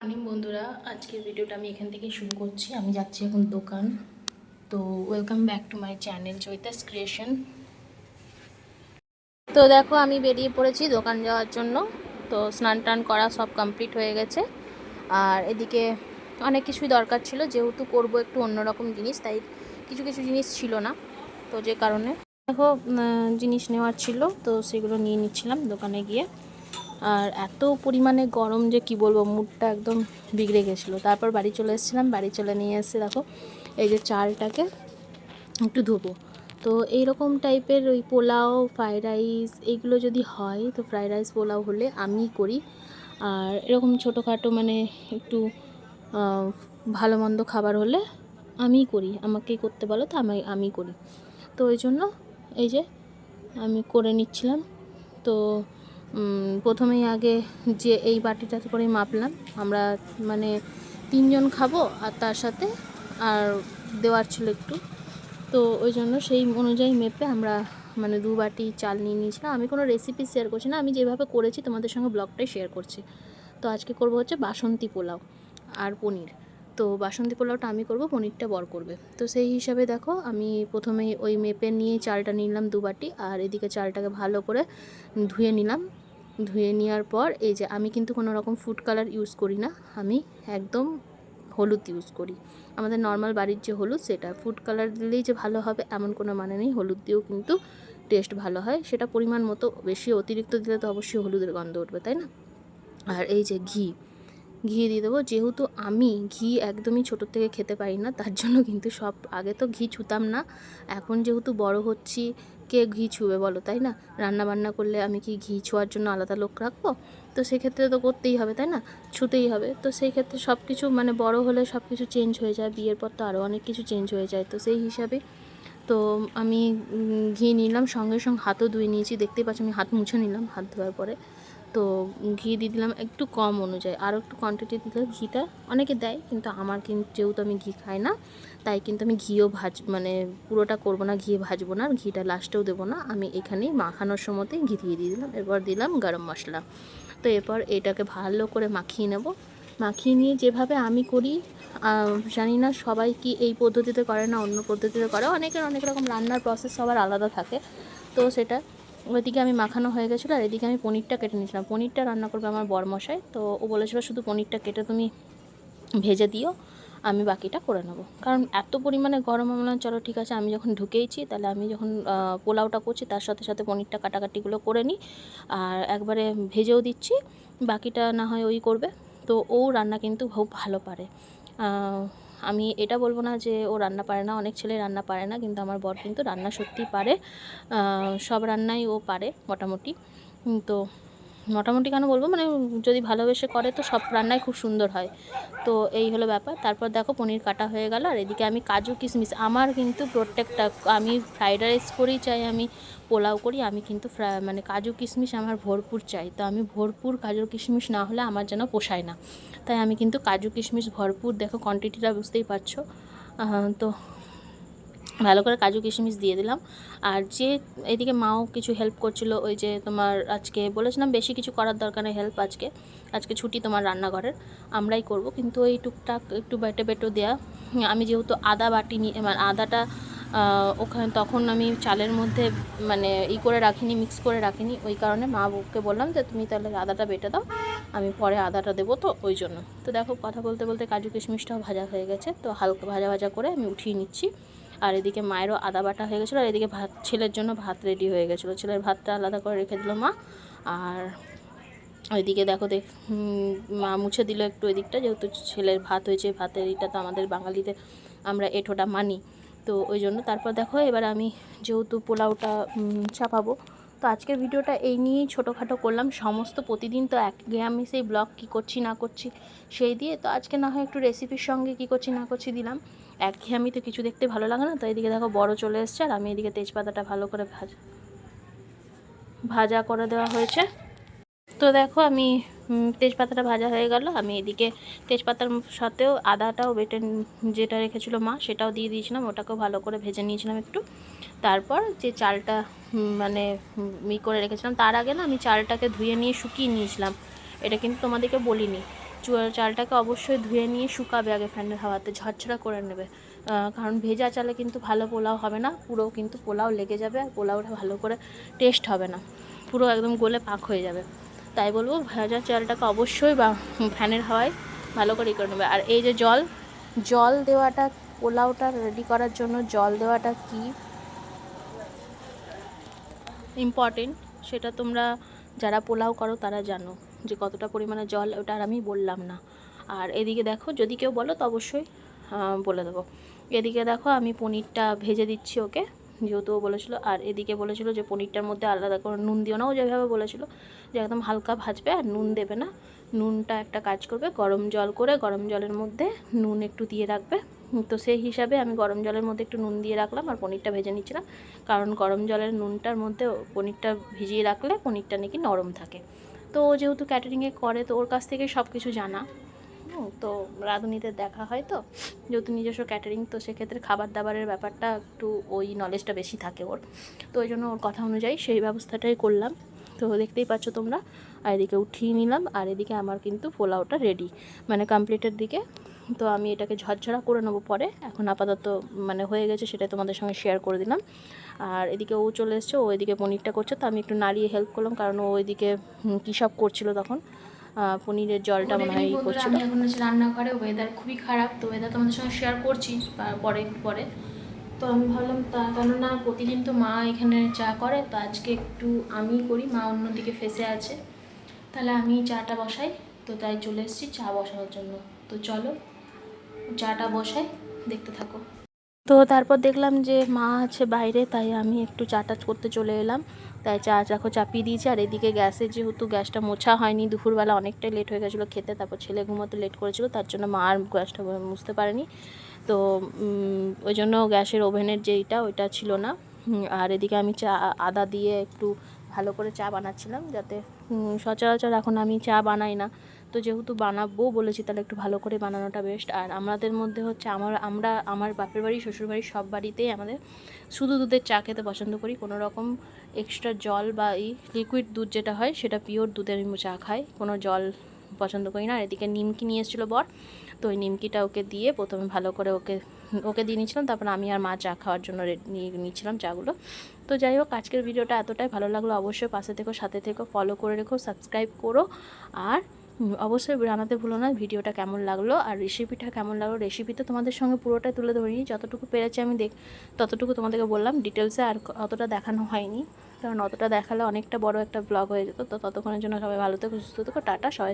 Morning বন্ধুরা, আজকের ভিডিওটা আমি এখান থেকে শুরু করছি। আমি যাচ্ছি এখন দোকান। তো welcome back to my channel Joyita's creation. তো দেখো আমি বেরিয়ে পড়েছি দোকান যাওয়ার জন্য। তো স্নান টান করা সব কমপ্লিট হয়ে গেছে। আর এদিকে অনেক কিছুই দরকার ছিল, যেহেতু করব একটু অন্যরকম জিনিস, তাই কিছু কিছু জিনিস ছিল না। তো যে কারণে দেখো জিনিস নেওয়ার ছিল, তো সেগুলো নিয়ে নিচ্ছিলাম দোকানে গিয়ে। আর এত পরিমাণে গরম যে কি বলবো, মুডটা একদম বিগড়ে গেছিলো। তারপর বাড়ি চলে এসেছিলাম, বাড়ি চলে নিয়ে এসে দেখো এই যে চালটাকে একটু ধোবো। তো এইরকম টাইপের ওই পোলাও, ফ্রাইড রাইস এইগুলো যদি হয়, তো ফ্রাইড রাইস পোলাও হলে আমি করি। আর এরকম ছোটোখাটো মানে একটু ভালো মন্দ খাবার হলে আমিই করি, আমাকেই করতে বলো তো আমি করি। তো ওই জন্য এই যে আমি করে নিচ্ছিলাম। তো প্রথমেই আগে যে এই বাটিটাতে করে মাপলাম, আমরা মানে 3 জন খাবো, আর তার সাথে আর দেওয়ার ছিল একটু। তো ওই জন্য সেই অনুযায়ী মেপে আমরা মানে 2 বাটি চাল নিয়ে নিয়েছিলাম। আমি কোনো রেসিপি শেয়ার করছি না, আমি যেভাবে করেছি তোমাদের সঙ্গে ব্লগটাই শেয়ার করছি। তো আজকে করব হচ্ছে বাসন্তী পোলাও আর পনির। তো বাসন্তী পোলাওটা আমি করব, পনিরটা বর করবে। তো সেই হিসাবে দেখো আমি প্রথমেই ওই মেপে নিয়ে চালটা নিলাম 2 বাটি, আর এদিকে চালটাকে ভালো করে ধুয়ে নিলাম। ধুয়ে নেওয়ার পর এই যে আমি কিন্তু কোনো রকম ফুড কালার ইউজ করি না, আমি একদম হলুদ ইউজ করি। আমাদের নর্মাল বাড়ির যে হলুদ, সেটা। ফুড কালার দিলেই যে ভালো হবে এমন কোনো মানে নেই, হলুদ দিয়েও কিন্তু টেস্ট ভালো হয়। সেটা পরিমাণ মতো, বেশি অতিরিক্ত দিলে তো অবশ্যই হলুদের গন্ধ উঠবে, তাই না? আর এই যে ঘি দিয়ে দেবো। যেহেতু আমি ঘি একদমই ছোটোর থেকে খেতে পারি না, তার জন্য কিন্তু সব আগে তো ঘি ছুতাম না। এখন যেহেতু বড় হচ্ছি, কে ঘি ছুবে বলো, তাই না? রান্না বান্না করলে আমি কি ঘি ছোঁয়ার জন্য আলাদা লোক রাখবো? তো সেক্ষেত্রে তো করতেই হবে, তাই না? ছুতেই হবে। তো সেই ক্ষেত্রে সব কিছু মানে বড় হলে সব কিছু চেঞ্জ হয়ে যায়, বিয়ের পর তো আরও অনেক কিছু চেঞ্জ হয়ে যায়। তো সেই হিসাবে তো আমি ঘি নিলাম, সঙ্গে সঙ্গে হাতও ধুয়ে নিয়েছি, দেখতেই পাচ্ছি আমি হাত মুছে নিলাম হাত ধোয়ার পরে। তো ঘি দিয়ে দিলাম একটু কম অনুযায়ী, আরও একটু কোয়ান্টিটি দিলে ঘিটা অনেকে দেয়, কিন্তু আমার কিন্তু যেহেতু আমি ঘি খাই না, তাই কিন্তু আমি ঘিও মানে পুরোটা করবো না, ঘি ভাজবো না, আর ঘিটা লাস্টেও দেবো না। আমি এখানেই মাখানোর সময়তেই ঘি দিয়ে দিলাম। এরপর দিলাম গরম মশলা। তো এরপর এটাকে ভালো করে মাখিয়ে নেব। মাখিয়ে নিয়ে যেভাবে আমি করি, জানি না সবাই কি এই পদ্ধতিতে করে না অন্য পদ্ধতিতে করে, অনেকের অনেক রকম রান্নার প্রসেস সবার আলাদা থাকে। তো সেটা ওইদিকে আমি মাখানো হয়ে গেছিলো, আর এদিকে আমি পনিরটা কেটে নিয়েছিলাম। পনিরটা রান্না করবে আমার বরমশাই। তো ও বলেছিল শুধু পনিরটা কেটে তুমি ভেজে দিও, আমি বাকিটা করে নেব। কারণ এত পরিমাণে গরম, আমি বললাম চলো ঠিক আছে, আমি যখন ঢুকেইছি তাহলে আমি যখন পোলাওটা করছি তার সাথে সাথে পনিরটা কাটাকাটিগুলো করে নিই, আর একবারে ভেজেও দিচ্ছি, বাকিটা না হয় ওই করবে। তো ও রান্না কিন্তু খুব ভালো পারে। আমি এটা বলবো না যে ও রান্না পারে না, অনেক ছেলে রান্না পারে না, কিন্তু আমার বর কিন্তু রান্না সত্যিই পারে। সব রান্নাই ও পারে মোটামুটি। তো মোটামুটি কেন বলবো, মানে যদি ভালোবেসে করে তো সব রান্নাই খুব সুন্দর হয়। তো এই হলো ব্যাপার। তারপর দেখো পনির কাটা হয়ে গেল, আর এদিকে আমি কাজু কিশমিশ, আমার কিন্তু প্রত্যেকটা, আমি ফ্রাইড রাইস করি চাই আমি পোলাও করি, আমি কিন্তু মানে কাজু কিশমিশ আমার ভরপুর চাই। তো আমি ভরপুর কাজু কিশমিশ না হলে আমার যেন পোষায় না, তাই আমি কিন্তু কাজু কিশমিশ ভরপুর, দেখো কোয়ান্টিটিটা বুঝতেই পারছো। তো ভালো করে কাজু কিশমিশ দিয়ে দিলাম। আর যে এদিকে মাও কিছু হেল্প করছিলো, ওই যে তোমার আজকে বলেছিলাম বেশি কিছু করার দরকার নেই হেল্প, আজকে ছুটি তোমার রান্নাঘরের, আমরাই করব। কিন্তু এই টুকটাক একটু বেটো দেওয়া, আমি যেহেতু আদা বাটি নিয়ে, মানে আদাটা ওখানে তখন আমি চালের মধ্যে মানে করে রাখিনি, মিক্স করে রাখিনি, ওই কারণে মা বউকে বললাম যে তুমি তাহলে আদাটা বেটে দাও, আমি পরে আদাটা দেবো, তো ওই জন্য। তো দেখো কথা বলতে বলতে কাজু কিশমিশটাও ভাজা হয়ে গেছে, তো হালকা ভাজা করে আমি উঠিয়ে নিচ্ছি। আর এদিকে মায়েরও আদা বাটা হয়ে গেছিলো, আর এদিকে ছেলের জন্য ভাত রেডি হয়ে গেছিলো, ছেলের ভাতটা আলাদা করে রেখে দিল মা। আর ওইদিকে দেখো মা মুছে দিল একটু ওই দিকটা, যেহেতু ছেলের ভাত হয়েছে, ভাতের এটা তো আমাদের বাঙালিতে আমরা এঁঠোটা মানি, তো ওই জন্য। তারপর দেখো এবার আমি যেহেতু পোলাওটা চাপাবো, তো আজকের ভিডিওটা এই নিয়েই ছোটোখাটো করলাম। সমস্ত প্রতিদিন তো একঘেয়েমি সেই ব্লগ কী করছি না করছি সেই দিয়ে, তো আজকে না হয় একটু রেসিপির সঙ্গে কী করছি না করছি দিলাম। একঘেয়েমি তো কিছু দেখতে ভালো লাগে না। তো এদিকে দেখো বড় চলে এসছে, আর আমি এদিকে তেজপাতাটা ভালো করে ভাজা করে দেওয়া হয়েছে। তো দেখো আমি তেজপাতাটা ভাজা হয়ে গেল, আমি এদিকে তেজপাতার সাথেও আদাটাও বেটে যেটা রেখেছিল মা সেটাও দিয়ে দিয়েছিলাম, ওটাকেও ভালো করে ভেজে নিয়েছিলাম একটু। তারপর যে চালটা মানে করে রেখেছিলাম, তার আগে না আমি চালটাকে ধুয়ে নিয়ে শুকিয়ে নিয়েছিলাম, এটা কিন্তু তোমাদেরকে বলিনি। চালটাকে অবশ্যই ধুয়ে নিয়ে শুকাবে আগে ফ্যানের হাওয়াতে, ঝরঝরা করে নেবে। কারণ ভেজা চালে কিন্তু ভালো পোলাও হবে না, পুরো কিন্তু পোলাও লেগে যাবে আর পোলাওটা ভালো করে টেস্ট হবে না, পুরো একদম গলে পাক হয়ে যাবে। তাই বলবো ভেজা চালটাকে অবশ্যই বা ফ্যানের হাওয়ায় ভালো করে করে নেবে। আর এই যে জল দেওয়াটা, পোলাওটা রেডি করার জন্য জল দেওয়াটা কি ইম্পর্টেন্ট সেটা তোমরা যারা পোলাও করো তারা জানো যে কতটা পরিমাণে জল, ওটা আর আমি বললাম না। আর এদিকে দেখো, যদি কেউ বলো তো অবশ্যই বলে দেবো। এদিকে দেখো আমি পনিরটা ভেজে দিচ্ছি ওকে, যেহেতু ও বলেছিলো। আর এদিকে বলেছিল যে পনিরটার মধ্যে আলাদা করে নুন দিও না, ও যেভাবে বলেছিল যে একদম হালকা ভাজবে আর নুন দেবে না। নুনটা একটা কাজ করবে, গরম জল করে গরম জলের মধ্যে নুন একটু দিয়ে রাখবে। তো সেই হিসাবে আমি গরম জলের মধ্যে একটু নুন দিয়ে রাখলাম আর পনিরটা ভেজে নিচ্ছিলাম, কারণ গরম জলের নুনটার মধ্যে পনিরটা ভিজিয়ে রাখলে পনিরটা নাকি নরম থাকে। তো ও যেহেতু ক্যাটারিংয়ে করে তো ওর কাছ থেকে সব কিছু জানা। তো রাঁধুনিতে দেখা হয়, তো যেহেতু নিজস্ব ক্যাটারিং, তো সেক্ষেত্রে খাবার দাবারের ব্যাপারটা একটু ওই নলেজটা বেশি থাকে ওর। তো ওই জন্য ওর কথা অনুযায়ী সেই ব্যবস্থাটাই করলাম। তো দেখতেই পাচ্ছ তোমরা। আর এদিকে উঠিয়ে নিলাম আর এদিকে আমার কিন্তু পোলাওটা রেডি, মানে কমপ্লিটের দিকে। তো আমি এটাকে ঝরঝরা করে নেবো পরে, এখন আপাতত মানে হয়ে গেছে সেটাই তোমাদের সঙ্গে শেয়ার করে দিলাম। আর এদিকে ও চলে এসছে, ও এদিকে পনিরটা করছে, তো আমি একটু নাড়িয়ে হেল্প করলাম, কারণ ও ওইদিকে কী সব করছিল তখন, পনিরের জলটা মনে হয় করছিল। আমি এখন হচ্ছে রান্নাঘরে, ওয়েদার খুবই খারাপ, তো ওয়েদার তোমাদের সঙ্গে শেয়ার করছি পরে একটু পরে। তো আমি ভাবলাম কেননা প্রতিদিন তো মা এখানে চা করে, তো আজকে একটু আমি করি, মা অন্যদিকে ফেসে আছে, তাহলে আমি চাটা বসাই। তো তাই চলে এসেছি চা বসানোর জন্য। তো চলো চাটা বসাই, দেখতে থাকো। তো তারপর দেখলাম যে মা আছে বাইরে, তাই আমি একটু চাটা করতে চলে এলাম। তাই চা চাপিয়ে দিয়েছি। আর এদিকে গ্যাসে যেহেতু গ্যাসটা মোছা হয়নি, দুপুরবেলা অনেকটাই লেট হয়ে গেছিলো খেতে, তারপর ছেলে ঘুমোতে লেট করেছিল, তার জন্য মা আর গ্যাসটা মুছতে পারেনি। তো ওই জন্য গ্যাসের ওভেনের যেইটা ওইটা ছিল না। আর এদিকে আমি চা আদা দিয়ে একটু ভালো করে চা বানাচ্ছিলাম, যাতে সচরাচর এখন আমি চা বানাই না, তো যেহেতু বানাবো বলেছি তাহলে একটু ভালো করে বানানোটা বেস্ট। আর আমাদের মধ্যে হচ্ছে আমার বাপের বাড়ি শ্বশুর বাড়ি সব বাড়িতেই আমাদের শুধু দুধের চা খেতে পছন্দ করি, কোনো রকম এক্সট্রা জল বা এই লিকুইড দুধ যেটা হয় সেটা পিওর দুধের চা খাই, কোনো জল পছন্দ করি না। আর এদিকে নিমকি নিয়ে এসেছিলো বর, তো ওই নিমকিটা ওকে দিয়ে প্রথমে ভালো করে ওকে দিয়ে নিয়েছিলাম, তারপর আমি আর মা চা খাওয়ার জন্য নিয়ে নিচ্ছিলাম চাগুলো। তো যাই হোক, আজকের ভিডিওটা এতটাই ভালো লাগলো, অবশ্যই পাশে থেকো, সাথে থেকো, ফলো করে রেখো, সাবস্ক্রাইব করো। আর অবশ্যই জানাতে ভুলো না ভিডিওটা কেমন লাগলো আর রেসিপিটা কেমন লাগলো। রেসিপি তো তোমাদের সঙ্গে পুরোটাই তুলে ধরিনি, যতটুকু পেরেছি আমি ততটুকু তোমাদেরকে বললাম, ডিটেলসে আর অতটা দেখানো হয়নি, কারণ অতটা দেখালে অনেকটা বড় একটা ব্লগ হয়ে যেত। তো ততক্ষণের জন্য সবাই ভালো থেকো, সুস্থ থেকো, টাটা, সবাই